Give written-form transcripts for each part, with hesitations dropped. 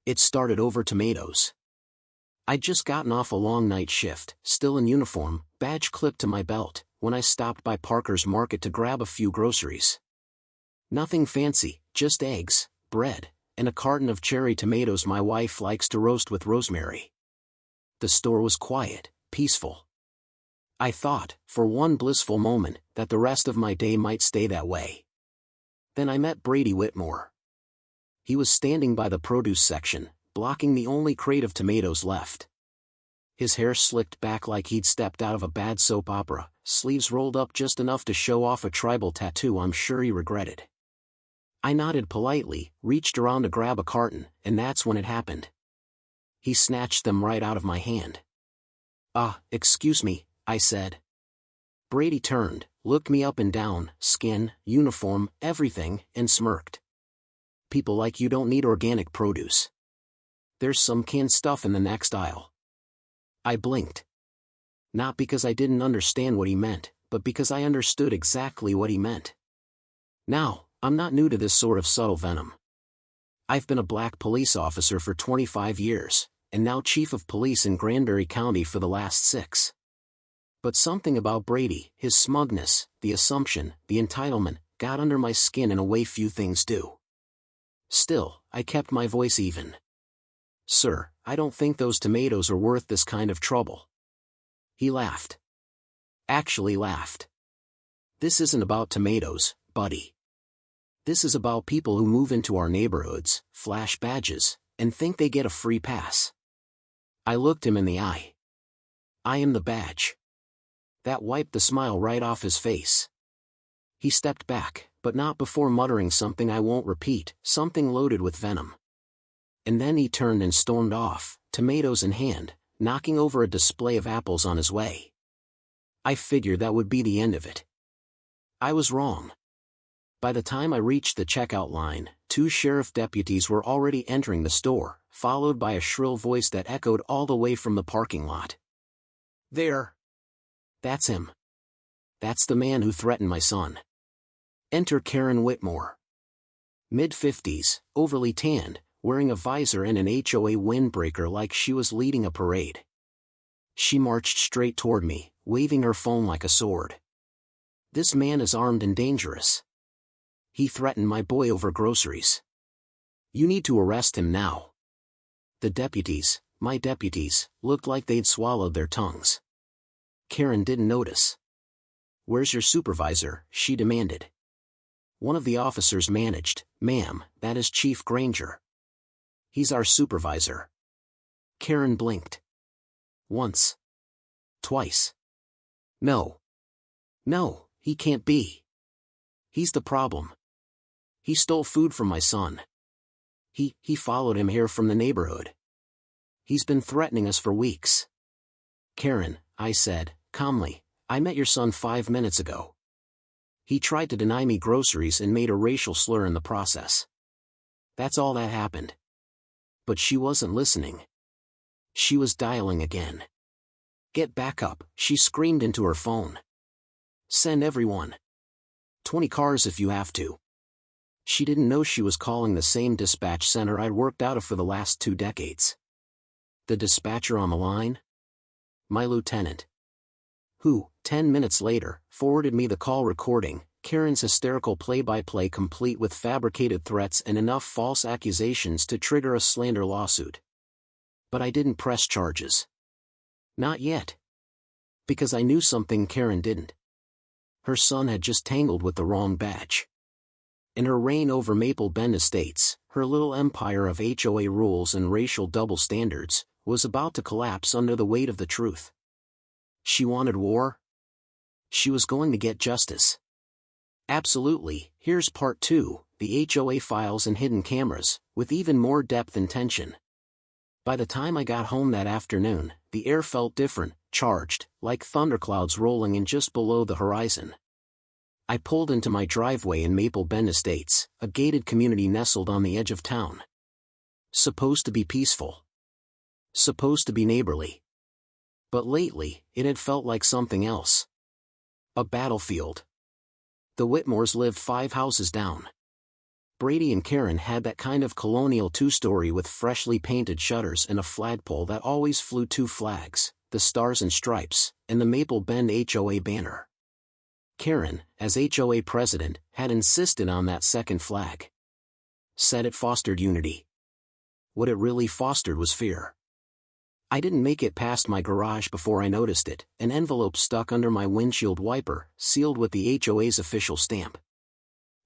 It started over tomatoes. I'd just gotten off a long night shift, still in uniform, badge clipped to my belt, when I stopped by Parker's Market to grab a few groceries. Nothing fancy, just eggs, bread, and a carton of cherry tomatoes my wife likes to roast with rosemary. The store was quiet, peaceful. I thought, for one blissful moment, that the rest of my day might stay that way. Then I met Brady Whitmore. He was standing by the produce section, blocking the only crate of tomatoes left. His hair slicked back like he'd stepped out of a bad soap opera, sleeves rolled up just enough to show off a tribal tattoo I'm sure he regretted. I nodded politely, reached around to grab a carton, and that's when it happened. He snatched them right out of my hand. Excuse me, I said. Brady turned, looked me up and down, skin, uniform, everything, and smirked. People like you don't need organic produce. There's some canned stuff in the next aisle. I blinked. Not because I didn't understand what he meant, but because I understood exactly what he meant. Now, I'm not new to this sort of subtle venom. I've been a black police officer for 25 years, and now chief of police in Granbury County for the last 6. But something about Brady, his smugness, the assumption, the entitlement, got under my skin in a way few things do. Still, I kept my voice even. Sir, I don't think those tomatoes are worth this kind of trouble. He laughed. Actually laughed. This isn't about tomatoes, buddy. This is about people who move into our neighborhoods, flash badges, and think they get a free pass. I looked him in the eye. I am the badge. That wiped the smile right off his face. He stepped back, but not before muttering something I won't repeat, something loaded with venom. And then he turned and stormed off, tomatoes in hand, knocking over a display of apples on his way. I figured that would be the end of it. I was wrong. By the time I reached the checkout line, 2 sheriff deputies were already entering the store, followed by a shrill voice that echoed all the way from the parking lot. There! That's him. That's the man who threatened my son. Enter Karen Whitmore. Mid-50s, overly tanned, wearing a visor and an HOA windbreaker like she was leading a parade. She marched straight toward me, waving her phone like a sword. This man is armed and dangerous. He threatened my boy over groceries. You need to arrest him now. The deputies, my deputies, looked like they'd swallowed their tongues. Karen didn't notice. Where's your supervisor? She demanded. One of the officers managed, Ma'am, that is Chief Granger. He's our supervisor. Karen blinked. Once. Twice. No. No, he can't be. He's the problem. He stole food from my son. He followed him here from the neighborhood. He's been threatening us for weeks. Karen, I said, calmly, I met your son 5 minutes ago. He tried to deny me groceries and made a racial slur in the process. That's all that happened. But she wasn't listening. She was dialing again. Get back up, she screamed into her phone. Send everyone. 20 cars if you have to. She didn't know she was calling the same dispatch center I'd worked out of for the last 2 decades. The dispatcher on the line? My lieutenant. Who, 10 minutes later, forwarded me the call recording, Karen's hysterical play-by-play complete with fabricated threats and enough false accusations to trigger a slander lawsuit. But I didn't press charges. Not yet. Because I knew something Karen didn't. Her son had just tangled with the wrong batch. In her reign over Maple Bend Estates, her little empire of HOA rules and racial double standards, was about to collapse under the weight of the truth. She wanted war? She was going to get justice. Absolutely. Here's part 2, the HOA files and hidden cameras, with even more depth and tension. By the time I got home that afternoon, the air felt different, charged, like thunderclouds rolling in just below the horizon. I pulled into my driveway in Maple Bend Estates, a gated community nestled on the edge of town. Supposed to be peaceful. Supposed to be neighborly. But lately, it had felt like something else. A battlefield. The Whitmores lived 5 houses down. Brady and Karen had that kind of colonial two-story with freshly painted shutters and a flagpole that always flew two flags, the Stars and Stripes, and the Maple Bend HOA banner. Karen, as HOA president, had insisted on that second flag. Said it fostered unity. What it really fostered was fear. I didn't make it past my garage before I noticed it, an envelope stuck under my windshield wiper, sealed with the HOA's official stamp.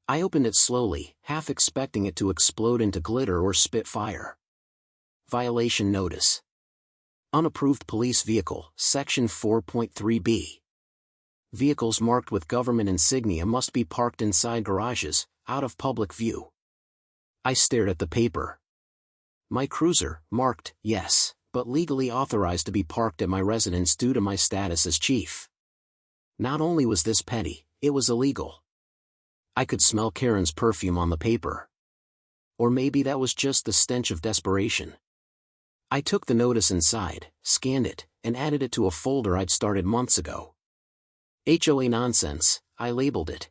I opened it slowly, half expecting it to explode into glitter or spit fire. Violation notice. Unapproved police vehicle, Section 4.3b. Vehicles marked with government insignia must be parked inside garages, out of public view. I stared at the paper. My cruiser, marked, yes, but legally authorized to be parked at my residence due to my status as chief. Not only was this petty, it was illegal. I could smell Karen's perfume on the paper. Or maybe that was just the stench of desperation. I took the notice inside, scanned it, and added it to a folder I'd started months ago. HOA nonsense, I labeled it.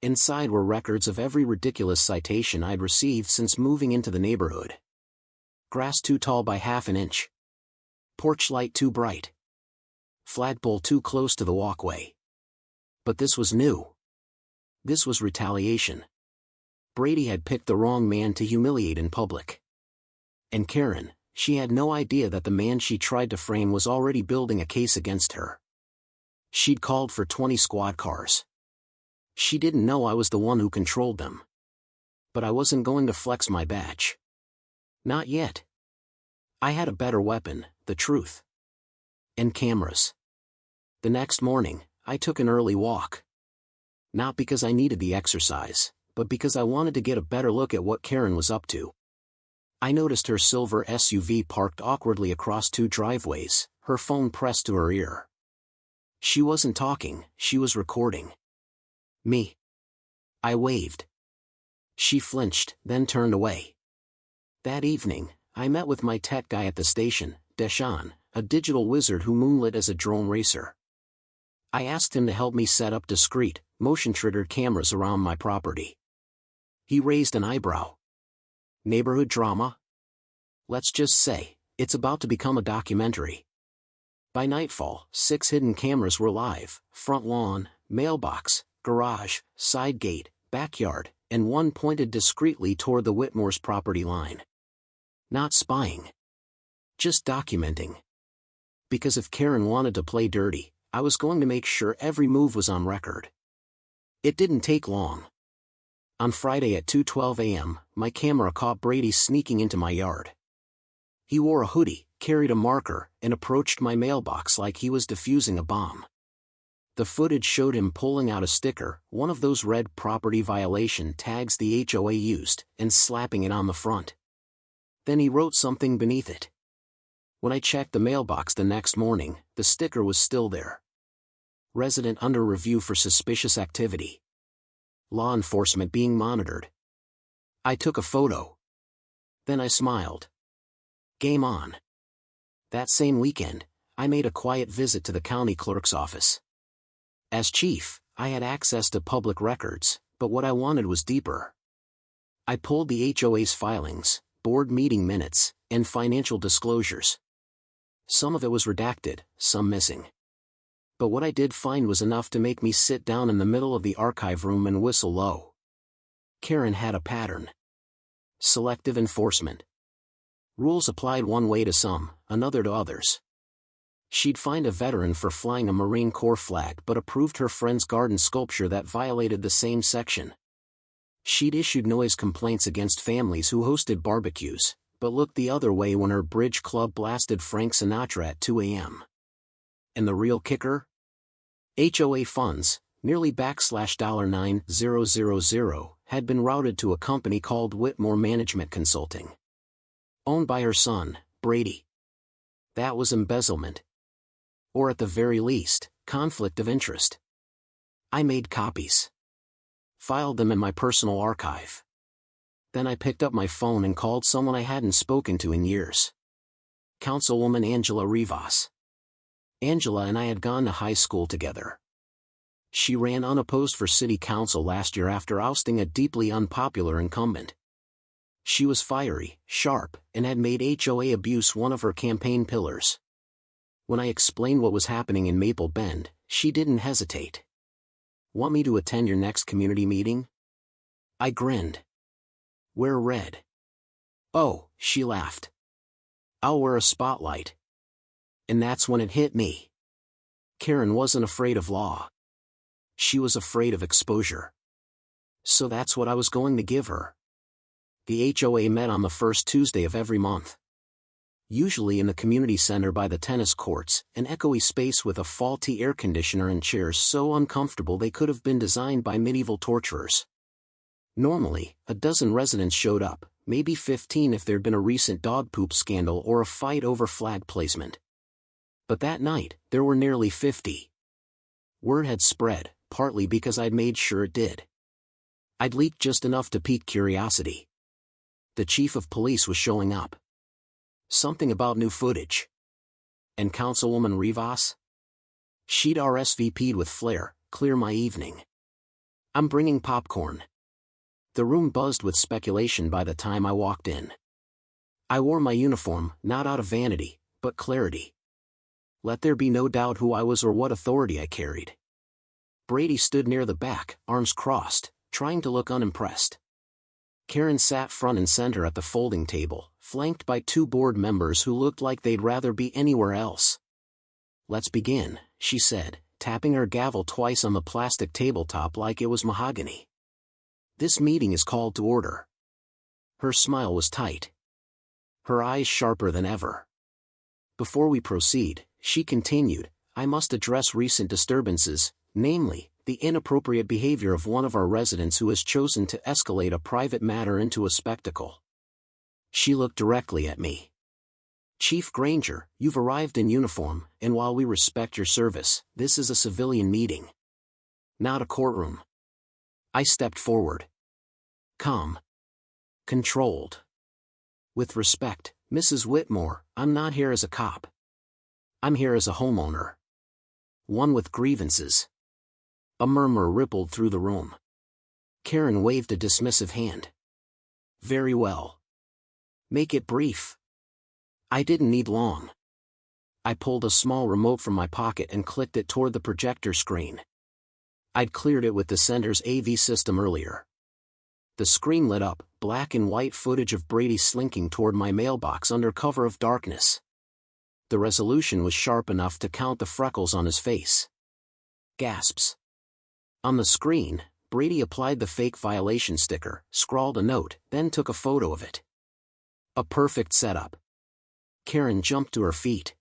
Inside were records of every ridiculous citation I'd received since moving into the neighborhood. Grass too tall by half an inch. Porch light too bright. Flagpole too close to the walkway. But this was new. This was retaliation. Brady had picked the wrong man to humiliate in public. And Karen, she had no idea that the man she tried to frame was already building a case against her. She'd called for 20 squad cars. She didn't know I was the one who controlled them. But I wasn't going to flex my badge. Not yet. I had a better weapon, the truth. And cameras. The next morning, I took an early walk. Not because I needed the exercise, but because I wanted to get a better look at what Karen was up to. I noticed her silver SUV parked awkwardly across two driveways, her phone pressed to her ear. She wasn't talking, she was recording. Me. I waved. She flinched, then turned away. That evening, I met with my tech guy at the station, Deshaun, a digital wizard who moonlit as a drone racer. I asked him to help me set up discreet, motion-triggered cameras around my property. He raised an eyebrow. Neighborhood drama? Let's just say, it's about to become a documentary. By nightfall, 6 hidden cameras were live: front lawn, mailbox, garage, side gate, backyard, and one pointed discreetly toward the Whitmore's property line. Not spying. Just documenting. Because if Karen wanted to play dirty, I was going to make sure every move was on record. It didn't take long. On Friday at 2:12 a.m., my camera caught Brady sneaking into my yard. He wore a hoodie, carried a marker, and approached my mailbox like he was defusing a bomb. The footage showed him pulling out a sticker, one of those red property violation tags the HOA used, and slapping it on the front. Then he wrote something beneath it. When I checked the mailbox the next morning, the sticker was still there. Resident under review for suspicious activity. Law enforcement being monitored. I took a photo. Then I smiled. Game on. That same weekend, I made a quiet visit to the county clerk's office. As chief, I had access to public records, but what I wanted was deeper. I pulled the HOA's filings, board meeting minutes, and financial disclosures. Some of it was redacted, some missing. But what I did find was enough to make me sit down in the middle of the archive room and whistle low. Karen had a pattern. Selective enforcement. Rules applied one way to some, another to others. She'd fined a veteran for flying a Marine Corps flag but approved her friend's garden sculpture that violated the same section. She'd issued noise complaints against families who hosted barbecues, but looked the other way when her bridge club blasted Frank Sinatra at 2 a.m. And the real kicker? HOA funds, nearly $9,000, had been routed to a company called Whitmore Management Consulting. Owned by her son, Brady. That was embezzlement. Or at the very least, conflict of interest. I made copies. Filed them in my personal archive. Then I picked up my phone and called someone I hadn't spoken to in years. Councilwoman Angela Rivas. Angela and I had gone to high school together. She ran unopposed for city council last year after ousting a deeply unpopular incumbent. She was fiery, sharp, and had made HOA abuse one of her campaign pillars. When I explained what was happening in Maple Bend, she didn't hesitate. "Want me to attend your next community meeting?" I grinned. "Wear red." "Oh," she laughed. "I'll wear a spotlight." And that's when it hit me. Karen wasn't afraid of law. She was afraid of exposure. So that's what I was going to give her. The HOA met on the first Tuesday of every month. Usually in the community center by the tennis courts, an echoey space with a faulty air conditioner and chairs so uncomfortable they could have been designed by medieval torturers. Normally, a dozen residents showed up, maybe 15 if there'd been a recent dog poop scandal or a fight over flag placement. But that night, there were nearly 50. Word had spread, partly because I'd made sure it did. I'd leaked just enough to pique curiosity. The chief of police was showing up. Something about new footage. And Councilwoman Rivas? She'd RSVP'd with flair, clear my evening. "I'm bringing popcorn." The room buzzed with speculation by the time I walked in. I wore my uniform, not out of vanity, but clarity. Let there be no doubt who I was or what authority I carried. Brady stood near the back, arms crossed, trying to look unimpressed. Karen sat front and center at the folding table, flanked by two board members who looked like they'd rather be anywhere else. "Let's begin," she said, tapping her gavel twice on the plastic tabletop like it was mahogany. "This meeting is called to order." Her smile was tight. Her eyes sharper than ever. "Before we proceed," she continued, "I must address recent disturbances, namely, the inappropriate behavior of one of our residents who has chosen to escalate a private matter into a spectacle." She looked directly at me. "Chief Granger, you've arrived in uniform, and while we respect your service, this is a civilian meeting. Not a courtroom." I stepped forward. Calm. Controlled. "With respect, Mrs. Whitmore, I'm not here as a cop. I'm here as a homeowner. One with grievances." A murmur rippled through the room. Karen waved a dismissive hand. "Very well. Make it brief." I didn't need long. I pulled a small remote from my pocket and clicked it toward the projector screen. I'd cleared it with the center's AV system earlier. The screen lit up, black and white footage of Brady slinking toward my mailbox under cover of darkness. The resolution was sharp enough to count the freckles on his face. Gasps. On the screen, Brady applied the fake violation sticker, scrawled a note, then took a photo of it. A perfect setup. Karen jumped to her feet.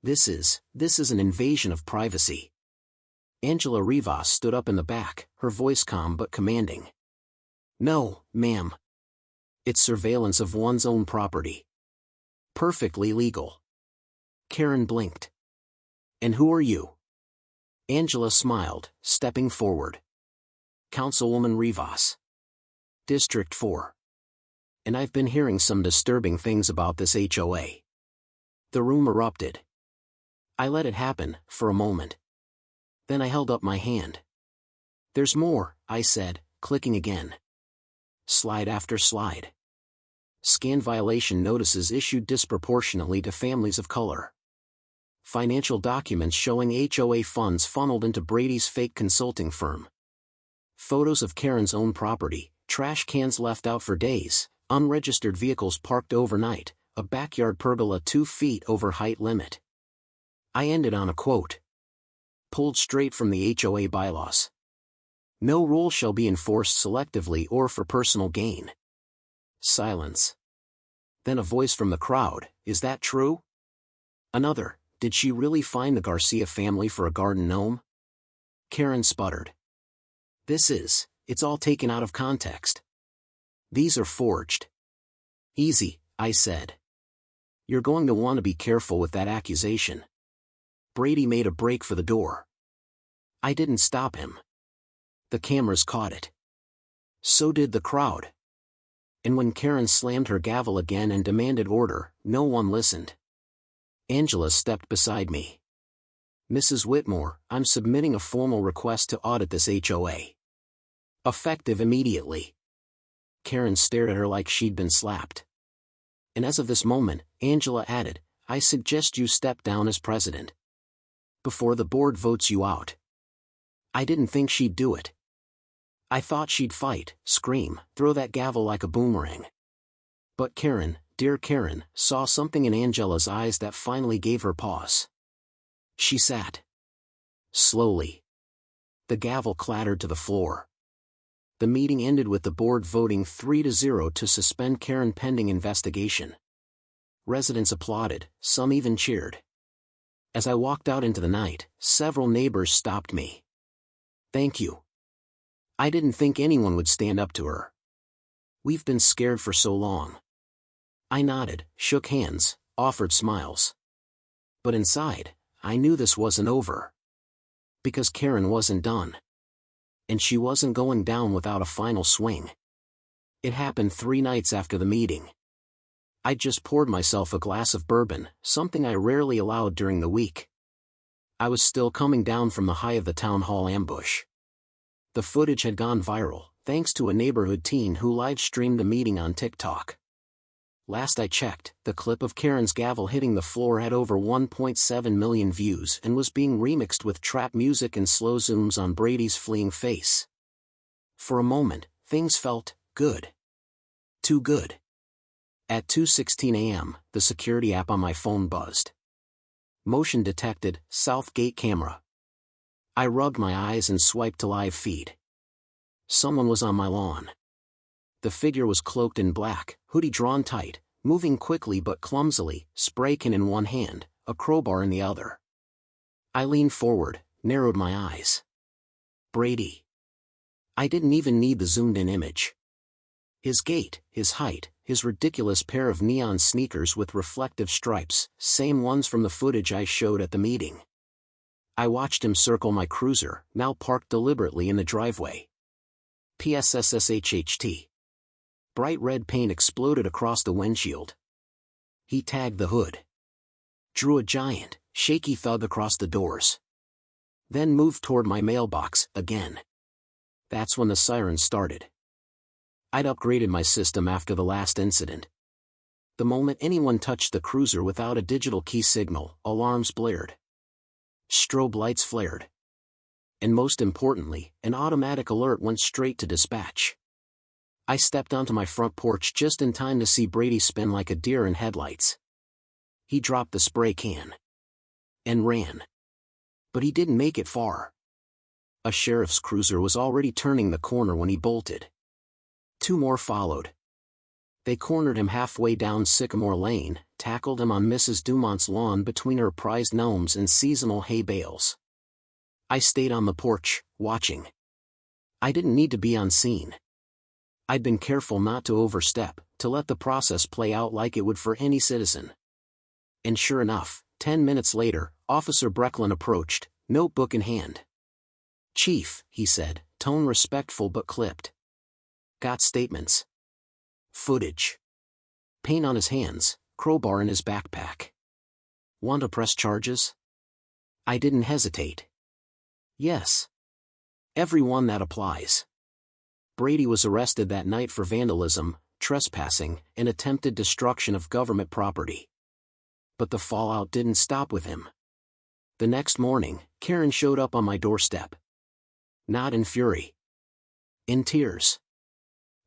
This is an invasion of privacy." Angela Rivas stood up in the back, her voice calm but commanding. "No, ma'am. It's surveillance of one's own property. Perfectly legal." Karen blinked. "And who are you?" Angela smiled, stepping forward. "Councilwoman Rivas. District 4. And I've been hearing some disturbing things about this HOA." The room erupted. I let it happen, for a moment. Then I held up my hand. "There's more," I said, clicking again. Slide after slide. Scan violation notices issued disproportionately to families of color. Financial documents showing HOA funds funneled into Brady's fake consulting firm. Photos of Karen's own property, trash cans left out for days, unregistered vehicles parked overnight, a backyard pergola 2 feet over height limit. I ended on a quote. Pulled straight from the HOA bylaws. "No rule shall be enforced selectively or for personal gain." Silence. Then a voice from the crowd, "Is that true?" Another, "Did she really fine the Garcia family for a garden gnome?" Karen sputtered. It's all taken out of context. These are forged." "Easy," I said. "You're going to want to be careful with that accusation." Brady made a break for the door. I didn't stop him. The cameras caught it. So did the crowd. And when Karen slammed her gavel again and demanded order, no one listened. Angela stepped beside me. Mrs. Whitmore, I'm submitting a formal request to audit this HOA. Effective immediately. Karen stared at her like she'd been slapped. And as of this moment, Angela added, I suggest you step down as president. Before the board votes you out. I didn't think she'd do it. I thought she'd fight, scream, throw that gavel like a boomerang. But Karen, dear Karen, saw something in Angela's eyes that finally gave her pause. She sat. Slowly. The gavel clattered to the floor. The meeting ended with the board voting 3-0 to suspend Karen pending investigation. Residents applauded, some even cheered. As I walked out into the night, several neighbors stopped me. Thank you. I didn't think anyone would stand up to her. We've been scared for so long. I nodded, shook hands, offered smiles. But inside, I knew this wasn't over. Because Karen wasn't done. And she wasn't going down without a final swing. It happened 3 nights after the meeting. I'd just poured myself a glass of bourbon, something I rarely allowed during the week. I was still coming down from the high of the town hall ambush. The footage had gone viral, thanks to a neighborhood teen who live-streamed the meeting on TikTok. Last I checked, the clip of Karen's gavel hitting the floor had over 1.7 million views and was being remixed with trap music and slow zooms on Brady's fleeing face. For a moment, things felt good. Too good. At 2:16 a.m., the security app on my phone buzzed. Motion detected, Southgate camera. I rubbed my eyes and swiped to live feed. Someone was on my lawn. The figure was cloaked in black, hoodie drawn tight, moving quickly but clumsily, spray can in one hand, a crowbar in the other. I leaned forward, narrowed my eyes. Brady. I didn't even need the zoomed-in image. His gait, his height, his ridiculous pair of neon sneakers with reflective stripes, same ones from the footage I showed at the meeting. I watched him circle my cruiser, now parked deliberately in the driveway. PSSSHHT. Bright red paint exploded across the windshield. He tagged the hood. Drew a giant, shaky thud across the doors. Then moved toward my mailbox, again. That's when the siren started. I'd upgraded my system after the last incident. The moment anyone touched the cruiser without a digital key signal, alarms blared. Strobe lights flared. And most importantly, an automatic alert went straight to dispatch. I stepped onto my front porch just in time to see Brady spin like a deer in headlights. He dropped the spray can. And ran. But he didn't make it far. A sheriff's cruiser was already turning the corner when he bolted. 2 more followed. They cornered him halfway down Sycamore Lane, tackled him on Mrs. Dumont's lawn between her prized gnomes and seasonal hay bales. I stayed on the porch, watching. I didn't need to be on scene. I'd been careful not to overstep, to let the process play out like it would for any citizen. And sure enough, 10 minutes later, Officer Brecklin approached, notebook in hand. Chief, he said, tone respectful but clipped. Got statements. Footage. Paint on his hands, crowbar in his backpack. Want to press charges? I didn't hesitate. Yes. Every one that applies. Brady was arrested that night for vandalism, trespassing, and attempted destruction of government property. But the fallout didn't stop with him. The next morning, Karen showed up on my doorstep. Not in fury. In tears.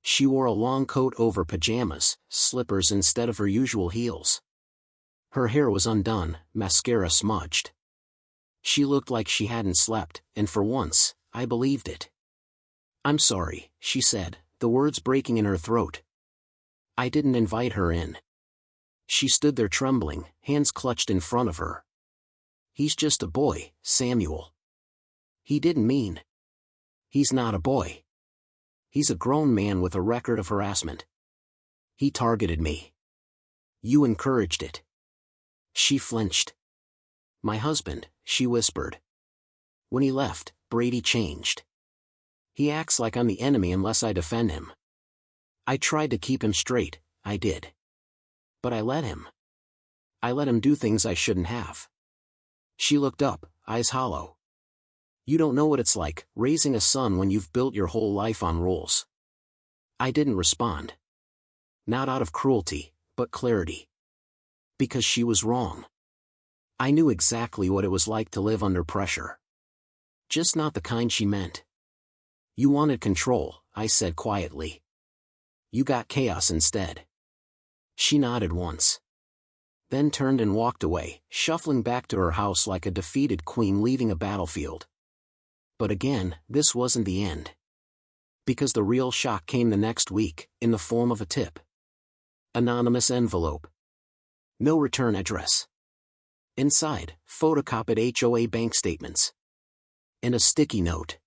She wore a long coat over pajamas, slippers instead of her usual heels. Her hair was undone, mascara smudged. She looked like she hadn't slept, and for once, I believed it. I'm sorry, she said, the words breaking in her throat. I didn't invite her in. She stood there trembling, hands clutched in front of her. He's just a boy, Samuel. He didn't mean. He's not a boy. He's a grown man with a record of harassment. He targeted me. You encouraged it. She flinched. My husband, she whispered. When he left, Brady changed. He acts like I'm the enemy unless I defend him. I tried to keep him straight, I did. But I let him. I let him do things I shouldn't have. She looked up, eyes hollow. You don't know what it's like, raising a son when you've built your whole life on rules. I didn't respond. Not out of cruelty, but clarity. Because she was wrong. I knew exactly what it was like to live under pressure. Just not the kind she meant. You wanted control, I said quietly. You got chaos instead. She nodded once. Then turned and walked away, shuffling back to her house like a defeated queen leaving a battlefield. But again, this wasn't the end. Because the real shock came the next week, in the form of a tip. Anonymous envelope. No return address. Inside, photocopied HOA bank statements. And a sticky note.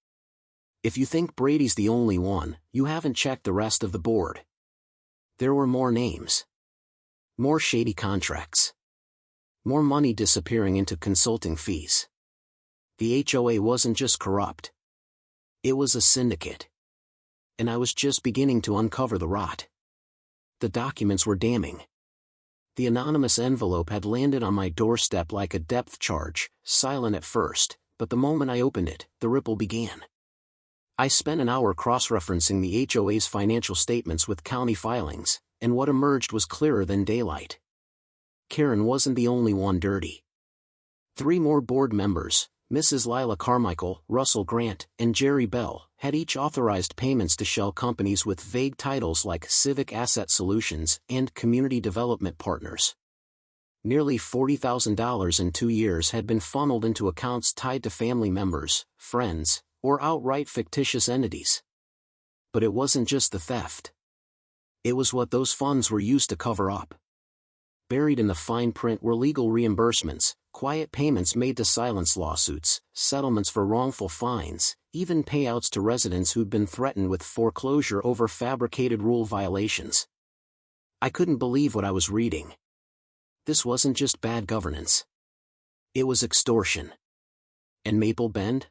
If you think Brady's the only one, you haven't checked the rest of the board. There were more names. More shady contracts. More money disappearing into consulting fees. The HOA wasn't just corrupt. It was a syndicate. And I was just beginning to uncover the rot. The documents were damning. The anonymous envelope had landed on my doorstep like a depth charge, silent at first, but the moment I opened it, the ripple began. I spent an hour cross-referencing the HOA's financial statements with county filings, and what emerged was clearer than daylight. Karen wasn't the only one dirty. 3 more board members, Mrs. Lila Carmichael, Russell Grant, and Jerry Bell, had each authorized payments to shell companies with vague titles like Civic Asset Solutions and Community Development Partners. Nearly $40,000 in 2 years had been funneled into accounts tied to family members, friends, or outright fictitious entities. But it wasn't just the theft. It was what those funds were used to cover up. Buried in the fine print were legal reimbursements, quiet payments made to silence lawsuits, settlements for wrongful fines, even payouts to residents who'd been threatened with foreclosure over fabricated rule violations. I couldn't believe what I was reading. This wasn't just bad governance. It was extortion. And Maple Bend?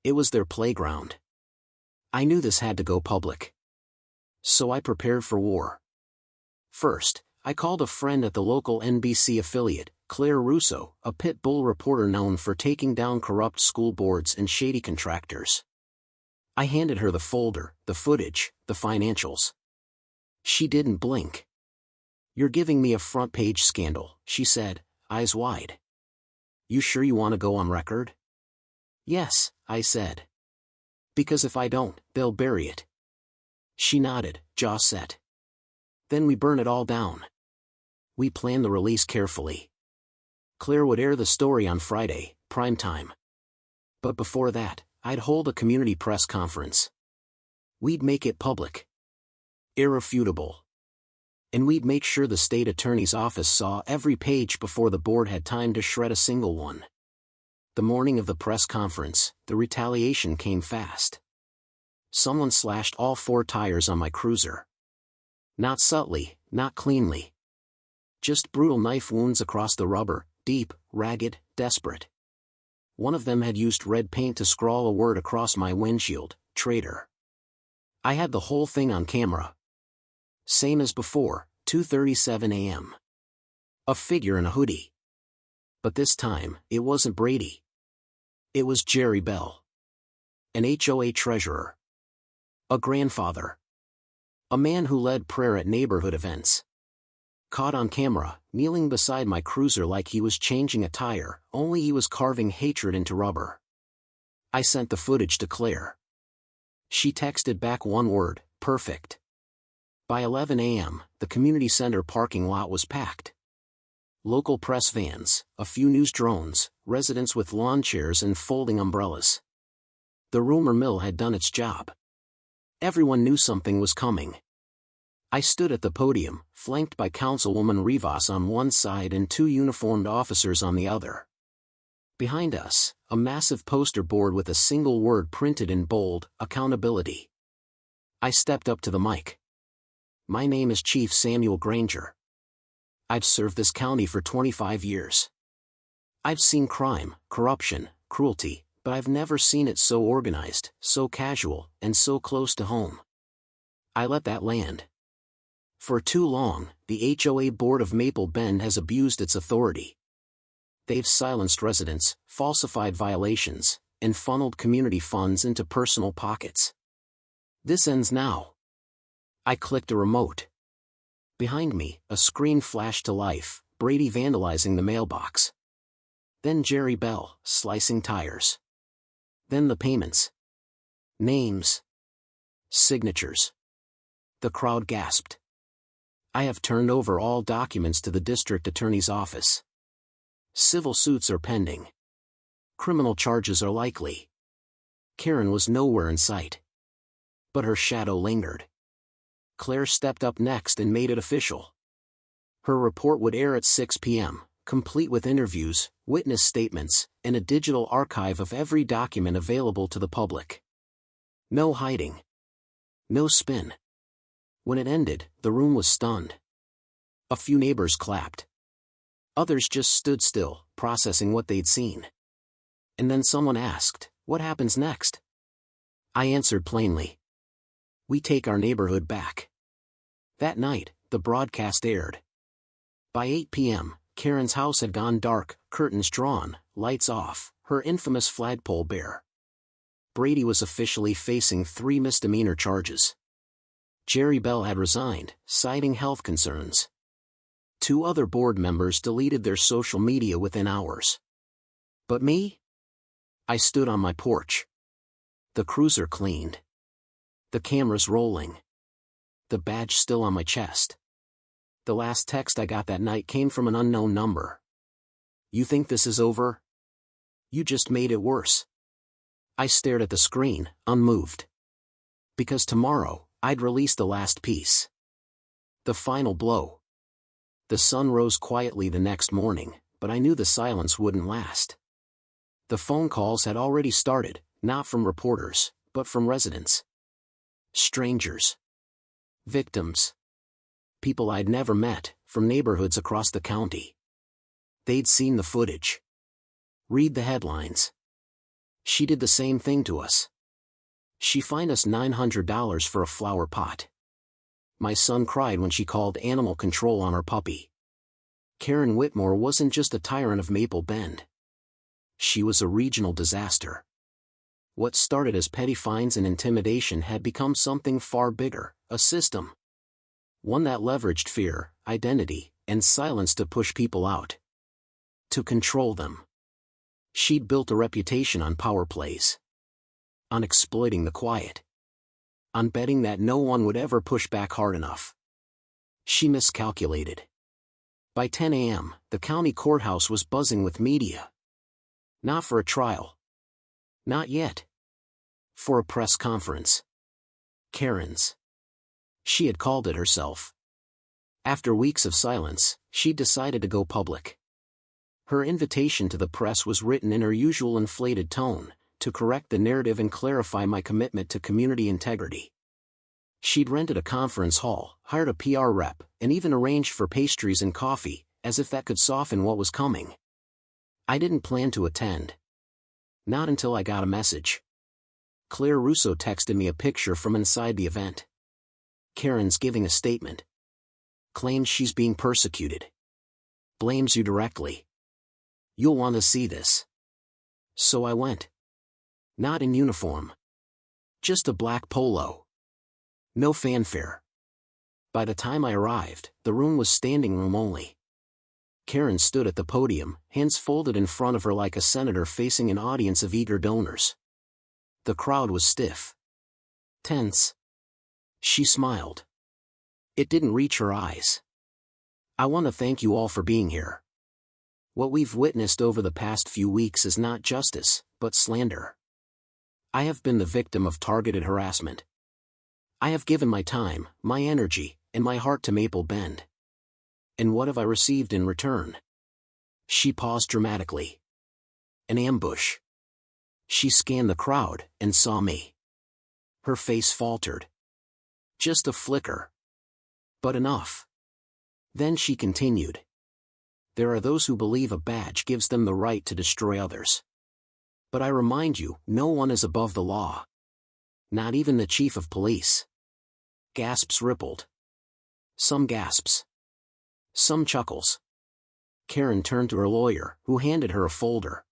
It was their playground. I knew this had to go public. So I prepared for war. First, I called a friend at the local NBC affiliate, Claire Russo, a pit bull reporter known for taking down corrupt school boards and shady contractors. I handed her the folder, the footage, the financials. She didn't blink. "You're giving me a front-page scandal," she said, eyes wide. "You sure you want to go on record?" "Yes," I said. "Because if I don't, they'll bury it." She nodded, jaw set. "Then we burn it all down." We planned the release carefully. Claire would air the story on Friday, prime time. But before that, I'd hold a community press conference. We'd make it public. Irrefutable. And we'd make sure the state attorney's office saw every page before the board had time to shred a single one. The morning of the press conference, the retaliation came fast. Someone slashed all 4 tires on my cruiser. Not subtly, not cleanly. Just brutal knife wounds across the rubber, deep, ragged, desperate. One of them had used red paint to scrawl a word across my windshield, traitor. I had the whole thing on camera. Same as before, 2:37 a.m. A figure in a hoodie. But this time, it wasn't Brady. It was Jerry Bell. An HOA treasurer. A grandfather. A man who led prayer at neighborhood events. Caught on camera, kneeling beside my cruiser like he was changing a tire, only he was carving hatred into rubber. I sent the footage to Claire. She texted back one word, perfect. By 11 a.m., the community center parking lot was packed. Local press vans, a few news drones, residents with lawn chairs and folding umbrellas. The rumor mill had done its job. Everyone knew something was coming. I stood at the podium, flanked by Councilwoman Rivas on one side and 2 uniformed officers on the other. Behind us, a massive poster board with a single word printed in bold, accountability. I stepped up to the mic. "My name is Chief Samuel Granger. I've served this county for 25 years. I've seen crime, corruption, cruelty, but I've never seen it so organized, so casual, and so close to home. I let that land. For too long, the HOA board of Maple Bend has abused its authority. They've silenced residents, falsified violations, and funneled community funds into personal pockets. This ends now. I clicked a remote. Behind me, a screen flashed to life, Brady vandalizing the mailbox. Then Jerry Bell, slicing tires. Then the payments. Names. Signatures. The crowd gasped. I have turned over all documents to the district attorney's office. Civil suits are pending. Criminal charges are likely. Karen was nowhere in sight. But her shadow lingered. Claire stepped up next and made it official. Her report would air at 6 p.m., complete with interviews, witness statements, and a digital archive of every document available to the public. No hiding. No spin. When it ended, the room was stunned. A few neighbors clapped. Others just stood still, processing what they'd seen. And then someone asked, "What happens next?" I answered plainly. "We take our neighborhood back." That night, the broadcast aired. By 8 p.m., Karen's house had gone dark, curtains drawn, lights off, her infamous flagpole bare. Brady was officially facing 3 misdemeanor charges. Jerry Bell had resigned, citing health concerns. 2 other board members deleted their social media within hours. But me? I stood on my porch. The cruiser cleaned. The cameras rolling. The badge still on my chest. The last text I got that night came from an unknown number. "You think this is over? You just made it worse." I stared at the screen, unmoved. Because tomorrow, I'd release the last piece. The final blow. The sun rose quietly the next morning, but I knew the silence wouldn't last. The phone calls had already started, not from reporters, but from residents. Strangers. Victims. People I'd never met, from neighborhoods across the county. They'd seen the footage. Read the headlines. "She did the same thing to us. She fined us $900 for a flower pot. My son cried when she called animal control on her puppy." Karen Whitmore wasn't just a tyrant of Maple Bend. She was a regional disaster. What started as petty fines and intimidation had become something far bigger, a system. One that leveraged fear, identity, and silence to push people out. To control them. She'd built a reputation on power plays. On exploiting the quiet. On betting that no one would ever push back hard enough. She miscalculated. By 10 a.m., the county courthouse was buzzing with media. Not for a trial. Not yet. For a press conference. Karen's. She had called it herself. After weeks of silence, she decided to go public. Her invitation to the press was written in her usual inflated tone, to correct the narrative and clarify my commitment to community integrity. She'd rented a conference hall, hired a PR rep, and even arranged for pastries and coffee, as if that could soften what was coming. I didn't plan to attend. Not until I got a message. Claire Russo texted me a picture from inside the event. Karen's giving a statement. Claims she's being persecuted. Blames you directly. You'll want to see this. So I went. Not in uniform. Just a black polo. No fanfare. By the time I arrived, the room was standing room only. Karen stood at the podium, hands folded in front of her like a senator facing an audience of eager donors. The crowd was stiff. Tense. She smiled. It didn't reach her eyes. "I want to thank you all for being here. What we've witnessed over the past few weeks is not justice, but slander. I have been the victim of targeted harassment. I have given my time, my energy, and my heart to Maple Bend. And what have I received in return?" She paused dramatically. An ambush. She scanned the crowd, and saw me. Her face faltered. Just a flicker. But enough. Then she continued. "There are those who believe a badge gives them the right to destroy others. But I remind you, no one is above the law. Not even the chief of police." Gasps rippled. Some gasps. Some chuckles. Karen turned to her lawyer, who handed her a folder.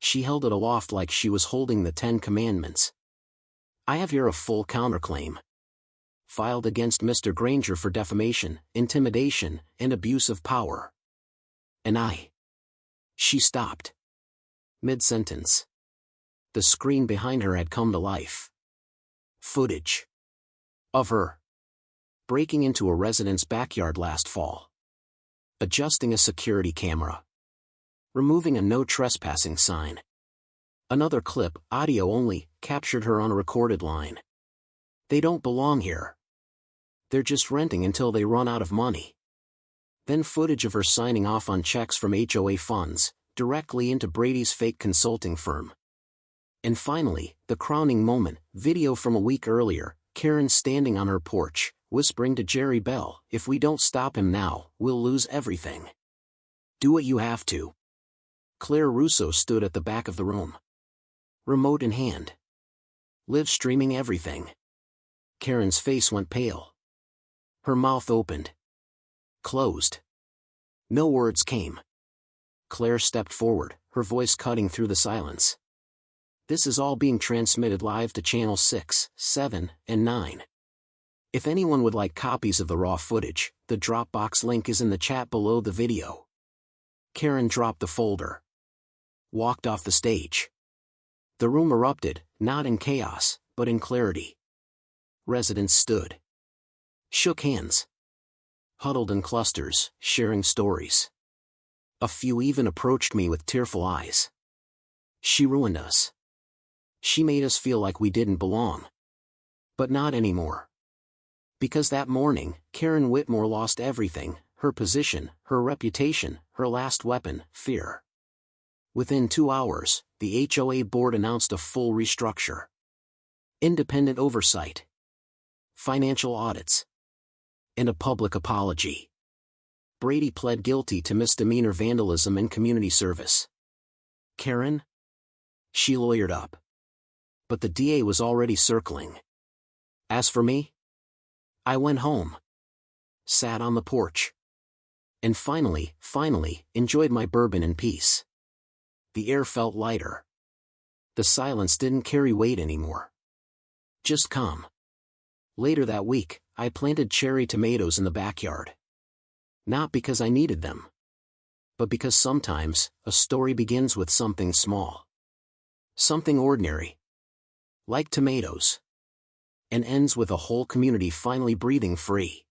She held it aloft like she was holding the 10 Commandments. "I have here a full counterclaim. Filed against Mr. Granger for defamation, intimidation, and abuse of power. And I..." She stopped. Mid-sentence. The screen behind her had come to life. Footage. Of her breaking into a resident's backyard last fall. Adjusting a security camera. Removing a no trespassing sign. Another clip, audio only, captured her on a recorded line. "They don't belong here. They're just renting until they run out of money." Then footage of her signing off on checks from HOA funds, directly into Brady's fake consulting firm. And finally, the crowning moment, video from a week earlier, Karen standing on her porch, whispering to Jerry Bell, "If we don't stop him now, we'll lose everything. Do what you have to." Claire Russo stood at the back of the room. Remote in hand. Live streaming everything. Karen's face went pale. Her mouth opened. Closed. No words came. Claire stepped forward, her voice cutting through the silence. "This is all being transmitted live to Channel 6, 7, and 9. If anyone would like copies of the raw footage, the Dropbox link is in the chat below the video." Karen dropped the folder. Walked off the stage. The room erupted, not in chaos, but in clarity. Residents stood. Shook hands. Huddled in clusters, sharing stories. A few even approached me with tearful eyes. "She ruined us. She made us feel like we didn't belong. But not anymore." Because that morning, Karen Whitmore lost everything: her position, her reputation, her last weapon, fear. Within 2 hours, the HOA board announced a full restructure. Independent oversight. Financial audits. And a public apology. Brady pled guilty to misdemeanor vandalism and community service. Karen? She lawyered up. But the DA was already circling. As for me, I went home. Sat on the porch. And finally, enjoyed my bourbon in peace. The air felt lighter. The silence didn't carry weight anymore. Just calm. Later that week, I planted cherry tomatoes in the backyard. Not because I needed them, but because sometimes, a story begins with something small. Something ordinary. Like tomatoes. And ends with a whole community finally breathing free.